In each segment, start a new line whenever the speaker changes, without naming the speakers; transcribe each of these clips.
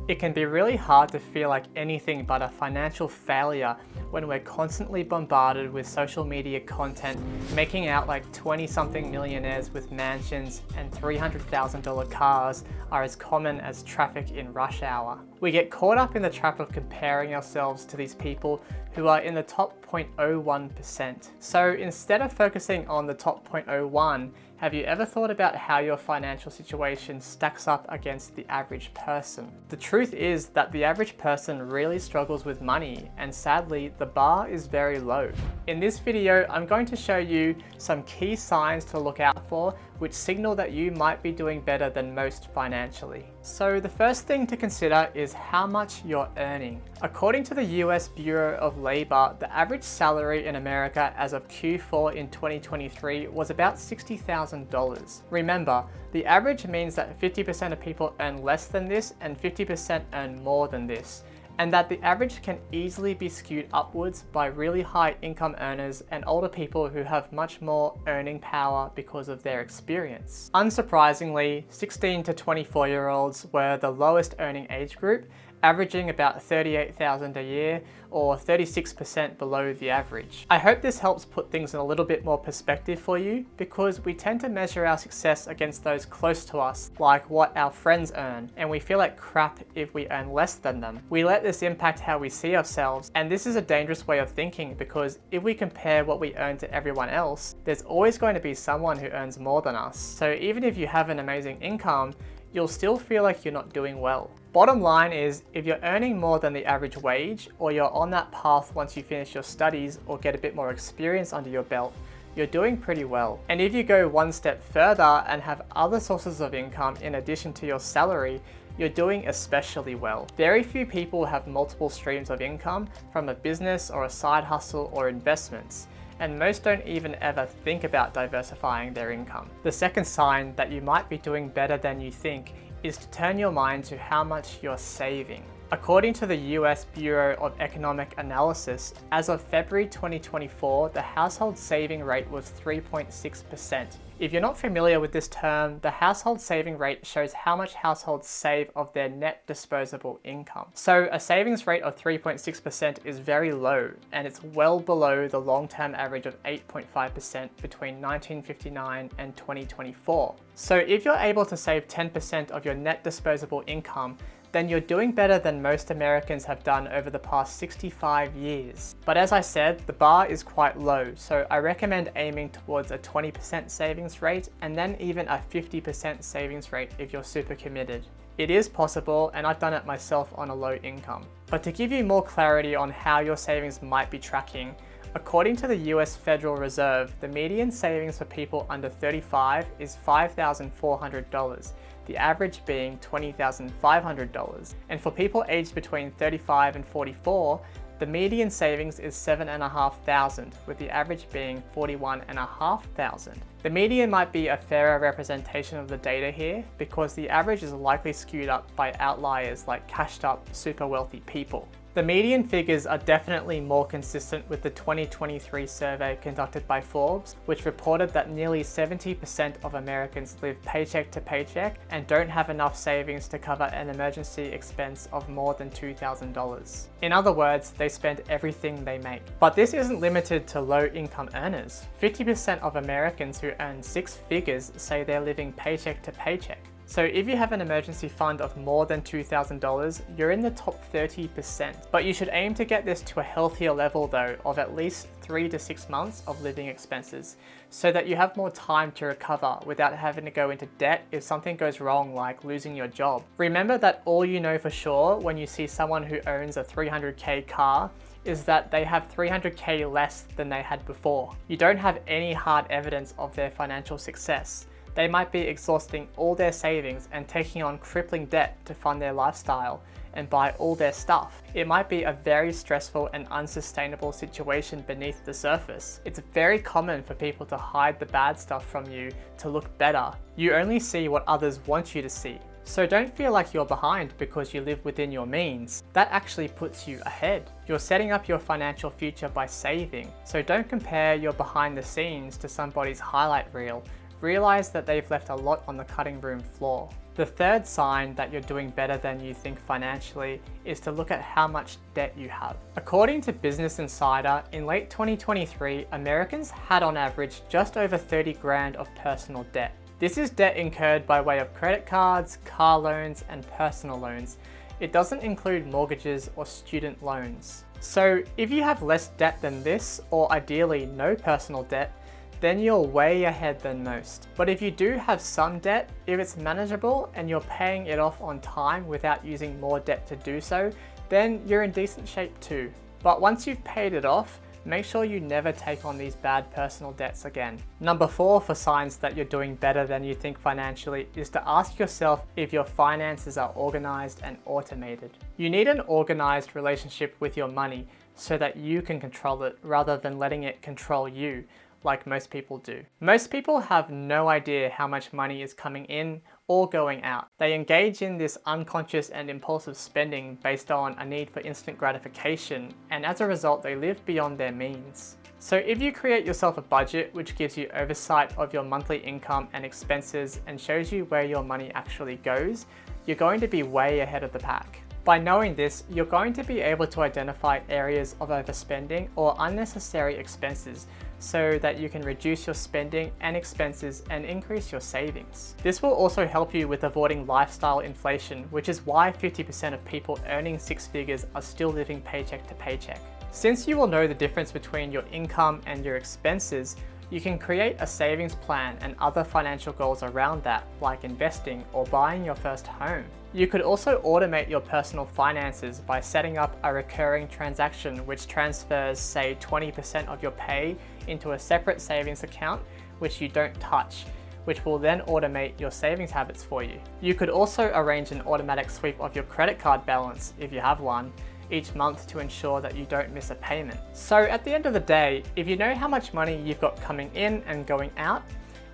It can be really hard to feel like anything but a financial failure when we're constantly bombarded with social media content, making out like 20-something millionaires with mansions and $300,000 cars are as common as traffic in rush hour. We get caught up in the trap of comparing ourselves to these people who are in the top 0.01%. So instead of focusing on the top 0.01, have you ever thought about how your financial situation stacks up against the average person? The truth is that the average person really struggles with money, and sadly, the bar is very low. In this video, I'm going to show you some key signs to look out for which signal that you might be doing better than most financially. So the first thing to consider is how much you're earning. According to the US Bureau of Labor, the average salary in America as of Q4 in 2023 was about $60,000. Remember, the average means that 50% of people earn less than this and 50% earn more than this, and that the average can easily be skewed upwards by really high income earners and older people who have much more earning power because of their experience. Unsurprisingly, 16 to 24-year-olds were the lowest earning age group, averaging about $38,000 a year, or 36% below the average. I hope this helps put things in a little bit more perspective for you, because we tend to measure our success against those close to us, like what our friends earn, and we feel like crap if we earn less than them. We let this impact how we see ourselves, and this is a dangerous way of thinking, because if we compare what we earn to everyone else, there's always going to be someone who earns more than us. So even if you have an amazing income, you'll still feel like you're not doing well. Bottom line is, if you're earning more than the average wage, or you're on that path once you finish your studies or get a bit more experience under your belt, you're doing pretty well. And if you go one step further and have other sources of income in addition to your salary, you're doing especially well. Very few people have multiple streams of income from a business or a side hustle or investments, and most don't even ever think about diversifying their income. The second sign that you might be doing better than you think is to turn your mind to how much you're saving. According to the US Bureau of Economic Analysis, as of February 2024, the household saving rate was 3.6%. If you're not familiar with this term, the household saving rate shows how much households save of their net disposable income. So a savings rate of 3.6% is very low, and it's well below the long-term average of 8.5% between 1959 and 2024. So if you're able to save 10% of your net disposable income, then you're doing better than most Americans have done over the past 65 years. But as I said, the bar is quite low, so I recommend aiming towards a 20% savings rate and then even a 50% savings rate if you're super committed. It is possible, and I've done it myself on a low income. But to give you more clarity on how your savings might be tracking, according to the US Federal Reserve, the median savings for people under 35 is $5,400. The average being $20,500. And for people aged between 35 and 44, the median savings is $7,500, with the average being $41,500. The median might be a fairer representation of the data here, because the average is likely skewed up by outliers like cashed up, super wealthy people. The median figures are definitely more consistent with the 2023 survey conducted by Forbes, which reported that nearly 70% of Americans live paycheck to paycheck and don't have enough savings to cover an emergency expense of more than $2,000. In other words, they spend everything they make. But this isn't limited to low-income earners. 50% of Americans who earn six figures say they're living paycheck to paycheck. So if you have an emergency fund of more than $2,000, you're in the top 30%. But you should aim to get this to a healthier level though, of at least 3 to 6 months of living expenses, so that you have more time to recover without having to go into debt if something goes wrong, like losing your job. Remember that all you know for sure when you see someone who owns a $300K car is that they have $300K less than they had before. You don't have any hard evidence of their financial success. They might be exhausting all their savings and taking on crippling debt to fund their lifestyle and buy all their stuff. It might be a very stressful and unsustainable situation beneath the surface. It's very common for people to hide the bad stuff from you to look better. You only see what others want you to see. So don't feel like you're behind because you live within your means. That actually puts you ahead. You're setting up your financial future by saving. So don't compare your behind the scenes to somebody's highlight reel. Realize that they've left a lot on the cutting room floor. The third sign that you're doing better than you think financially is to look at how much debt you have. According to Business Insider, in late 2023, Americans had on average just over 30 grand of personal debt. This is debt incurred by way of credit cards, car loans, and personal loans. It doesn't include mortgages or student loans. So if you have less debt than this, or ideally no personal debt, then you're way ahead than most. But if you do have some debt, if it's manageable and you're paying it off on time without using more debt to do so, then you're in decent shape too. But once you've paid it off, make sure you never take on these bad personal debts again. Number 4 for signs that you're doing better than you think financially is to ask yourself if your finances are organized and automated. You need an organized relationship with your money so that you can control it rather than letting it control you, like most people do. Most people have no idea how much money is coming in or going out. They engage in this unconscious and impulsive spending based on a need for instant gratification, and as a result, they live beyond their means. So if you create yourself a budget which gives you oversight of your monthly income and expenses and shows you where your money actually goes, you're going to be way ahead of the pack. By knowing this, you're going to be able to identify areas of overspending or unnecessary expenses so that you can reduce your spending and expenses and increase your savings. This will also help you with avoiding lifestyle inflation, which is why 50% of people earning 6 figures are still living paycheck to paycheck. Since you will know the difference between your income and your expenses, you can create a savings plan and other financial goals around that, like investing or buying your first home. You could also automate your personal finances by setting up a recurring transaction which transfers, say, 20% of your pay into a separate savings account which you don't touch, which will then automate your savings habits for you. You could also arrange an automatic sweep of your credit card balance, if you have one, each month to ensure that you don't miss a payment. So at the end of the day, if you know how much money you've got coming in and going out,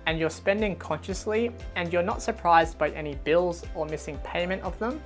and you're spending consciously, and you're not surprised by any bills or missing payment of them,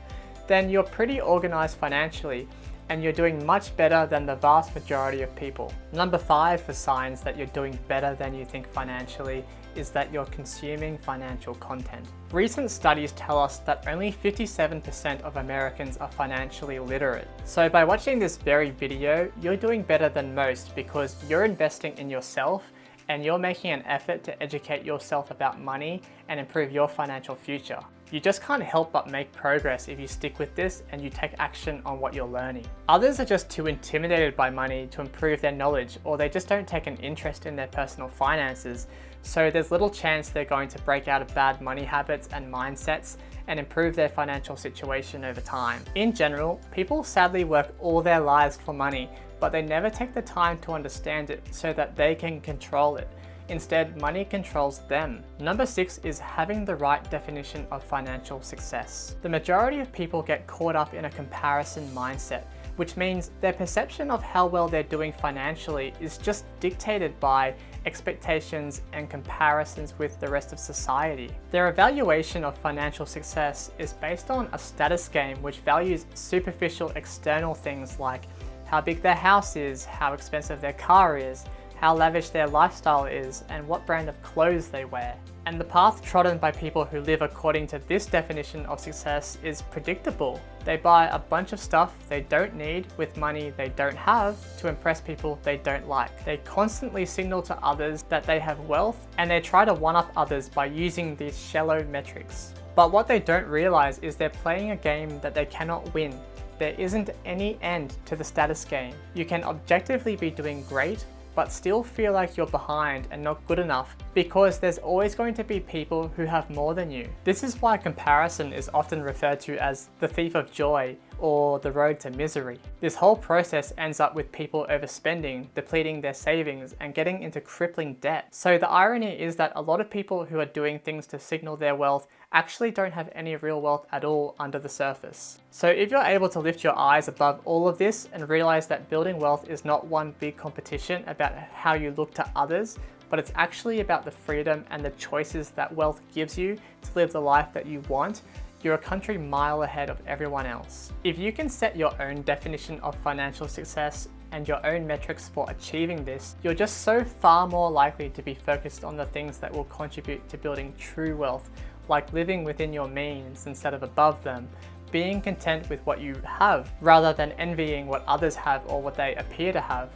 then you're pretty organized financially, and you're doing much better than the vast majority of people. Number 5 for signs that you're doing better than you think financially is that you're consuming financial content. Recent studies tell us that only 57% of Americans are financially literate. So by watching this very video, you're doing better than most because you're investing in yourself and you're making an effort to educate yourself about money and improve your financial future. You just can't help but make progress if you stick with this and you take action on what you're learning. Others are just too intimidated by money to improve their knowledge, or they just don't take an interest in their personal finances, so there's little chance they're going to break out of bad money habits and mindsets and improve their financial situation over time. In general, people sadly work all their lives for money, but they never take the time to understand it so that they can control it. Instead, money controls them. Number 6 is having the right definition of financial success. The majority of people get caught up in a comparison mindset, which means their perception of how well they're doing financially is just dictated by expectations and comparisons with the rest of society. Their evaluation of financial success is based on a status game which values superficial external things like how big their house is, how expensive their car is, how lavish their lifestyle is, and what brand of clothes they wear. And the path trodden by people who live according to this definition of success is predictable. They buy a bunch of stuff they don't need with money they don't have to impress people they don't like. They constantly signal to others that they have wealth, and they try to one-up others by using these shallow metrics. But what they don't realize is they're playing a game that they cannot win. There isn't any end to the status game. You can objectively be doing great, but still feel like you're behind and not good enough because there's always going to be people who have more than you. This is why comparison is often referred to as the thief of joy or the road to misery. This whole process ends up with people overspending, depleting their savings, and getting into crippling debt. So the irony is that a lot of people who are doing things to signal their wealth actually don't have any real wealth at all under the surface. So if you're able to lift your eyes above all of this and realize that building wealth is not one big competition about how you look to others, but it's actually about the freedom and the choices that wealth gives you to live the life that you want, you're a country mile ahead of everyone else. If you can set your own definition of financial success and your own metrics for achieving this, you're just so far more likely to be focused on the things that will contribute to building true wealth, like living within your means instead of above them, being content with what you have rather than envying what others have or what they appear to have,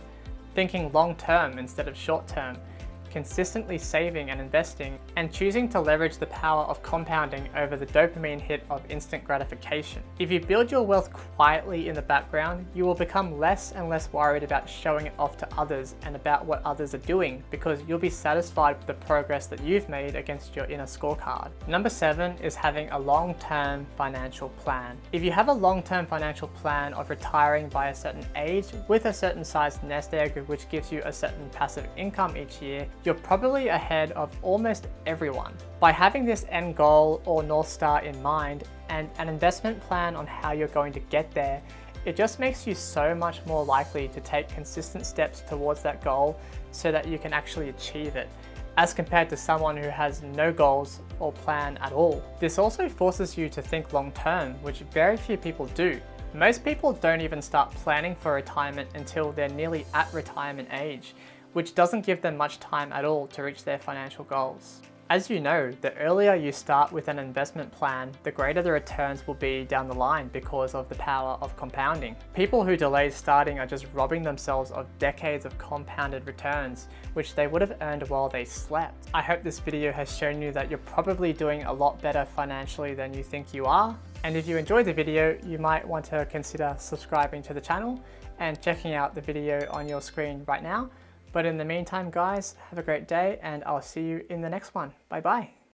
thinking long term instead of short term, consistently saving and investing, and choosing to leverage the power of compounding over the dopamine hit of instant gratification. If you build your wealth quietly in the background, you will become less and less worried about showing it off to others and about what others are doing, because you'll be satisfied with the progress that you've made against your inner scorecard. Number 7 is having a long-term financial plan. If you have a long-term financial plan of retiring by a certain age with a certain sized nest egg which gives you a certain passive income each year, you're probably ahead of almost everyone. By having this end goal or North Star in mind and an investment plan on how you're going to get there, it just makes you so much more likely to take consistent steps towards that goal so that you can actually achieve it, as compared to someone who has no goals or plan at all. This also forces you to think long term, which very few people do. Most people don't even start planning for retirement until they're nearly at retirement age, which doesn't give them much time at all to reach their financial goals. As you know, the earlier you start with an investment plan, the greater the returns will be down the line because of the power of compounding. People who delay starting are just robbing themselves of decades of compounded returns, which they would have earned while they slept. I hope this video has shown you that you're probably doing a lot better financially than you think you are. And if you enjoyed the video, you might want to consider subscribing to the channel and checking out the video on your screen right now. But in the meantime, guys, have a great day and I'll see you in the next one. Bye bye.